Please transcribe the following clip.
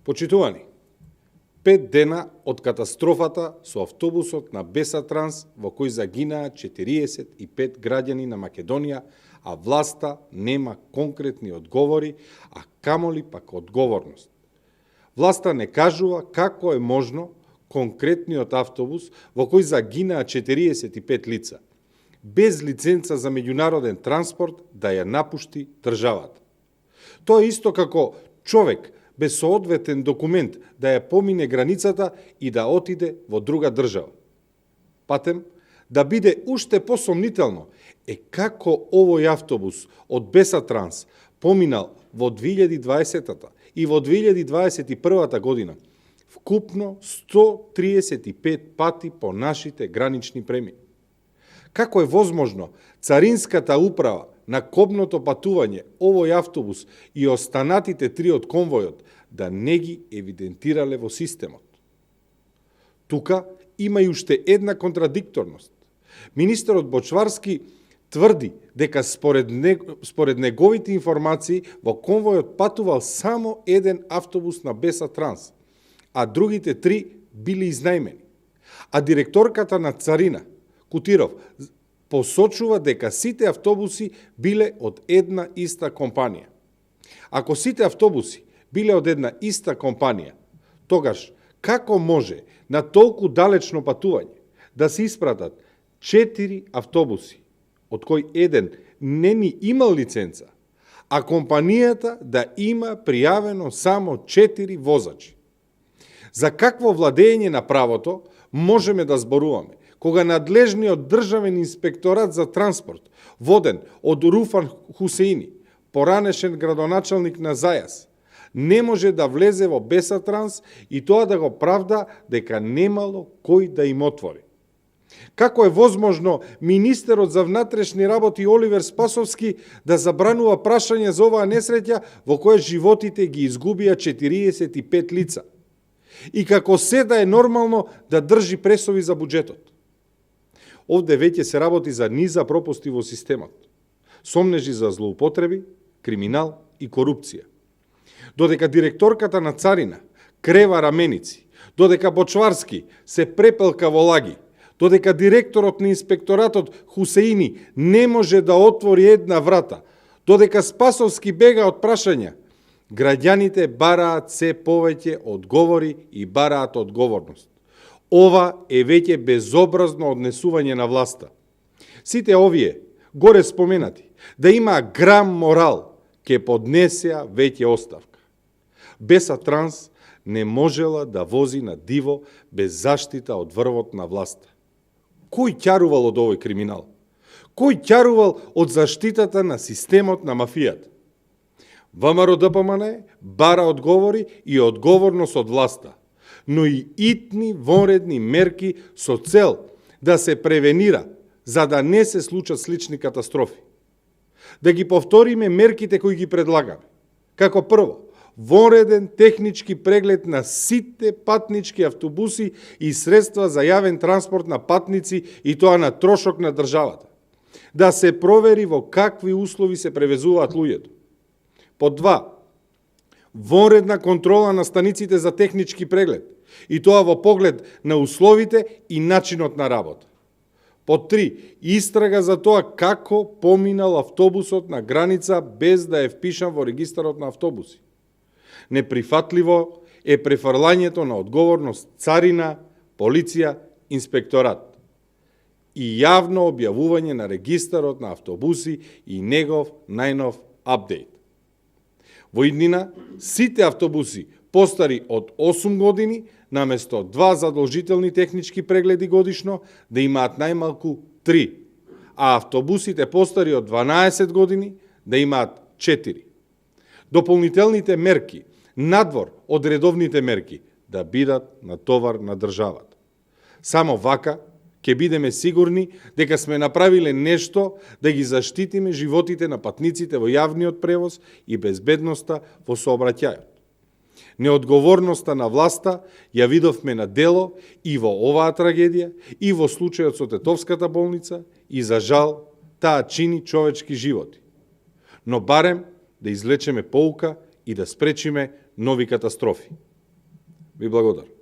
Почитувани, 5 дена од катастрофата со автобусот на Бесатранс во кој загинаа 45 граѓани на Македонија, а власта нема конкретни одговори, а камоли пак одговорност. Власта не кажува како е можно конкретниот автобус во кој загинаа 45 лица, без лиценца за меѓународен транспорт, да ја напушти државата. Тоа е исто како човек без соодветен документ да ја помине границата и да отиде во друга држава. Патем, да биде уште посомнително е како овој автобус од Бесатранс поминал во 2020 и во 2021 година вкупно 135 пати по нашите гранични премини. Како е возможно Царинската управа на кобното патување овој автобус и останатите 3 од конвојот да не ги евидентирале во системот? Тука има и уште една контрадикторност. Министерот Бочварски тврди дека според неговите информации во конвојот патувал само еден автобус на Бесатранс, а другите 3 били изнајмени. А директорката на Царина, Кутиров, посочува дека сите автобуси биле од една иста компанија. Ако сите автобуси биле од една иста компанија, тогаш како може на толку далечно патување да се испратат 4 автобуси, од кој еден не ни имал лиценца, а компанијата да има пријавено само 4 возачи? За какво владење на правото можеме да зборуваме кога надлежниот државен инспекторат за транспорт, воден од Руфан Хусеини, поранешен градоначалник на Зајас, не може да влезе во Бесатранс и тоа да го правда дека немало кој да им отвори? Како е возможно министерот за внатрешни работи Оливер Спасовски да забранува прашање за оваа несреќа во која животите ги изгубија 45 лица? И како се да е нормално да држи пресови за буџетот? Овде веќе се работи за низа пропусти во системот, сомнежи за злоупотреби, криминал и корупција. Додека директорката на Царина крева раменици, додека Бочварски се препелка во лаги, додека директорот на инспекторатот Хусеини не може да отвори една врата, додека Спасовски бега од прашања, граѓаните бараат се повеќе одговори и бараат одговорност. Ова е веќе безобразно однесување на власта. Сите овие, горе споменати, да има грам морал, ке поднесеа веќе оставка. Бесатранс не можела да вози на диво без заштита од врвот на власта. Кој ќарувал од овој криминал? Кој ќарувал од заштитата на системот на мафијата? ВМРО ДПМН бара одговори и одговорност од власта, но и итни вонредни мерки со цел да се превенира, за да не се случат слични катастрофи. Да ги повториме мерките кои ги предлагаме. Како прво, вонреден технички преглед на сите патнички автобуси и средства за јавен транспорт на патници и тоа на трошок на државата. Да се провери во какви услови се превезуваат луѓето. По 2, вонредна контрола на станиците за технички преглед, и тоа во поглед на условите и начинот на работа. По 3, истрага за тоа како поминал автобусот на граница без да е впишан во регистарот на автобуси. Неприфатливо е префрлањето на одговорност Царина, полиција, инспекторат и јавно објавување на регистарот на автобуси и негов најнов апдейт. Во иднина, сите автобуси постари од 8 години, наместо 2 задолжителни технички прегледи годишно, да имаат најмалку 3, а автобусите постари од 12 години да имаат 4. Дополнителните мерки, надвор од редовните мерки, да бидат на товар на државата. Само вака ќе бидеме сигурни дека сме направиле нешто да ги заштитиме животите на патниците во јавниот превоз и безбедноста во сообраќајот. Неодговорноста на власта ја видовме на дело и во оваа трагедија, и во случајот со Тетовската болница, и за жал таа чини човечки животи. Но барем да извлечеме поука и да спречиме нови катастрофи. Ви благодарам.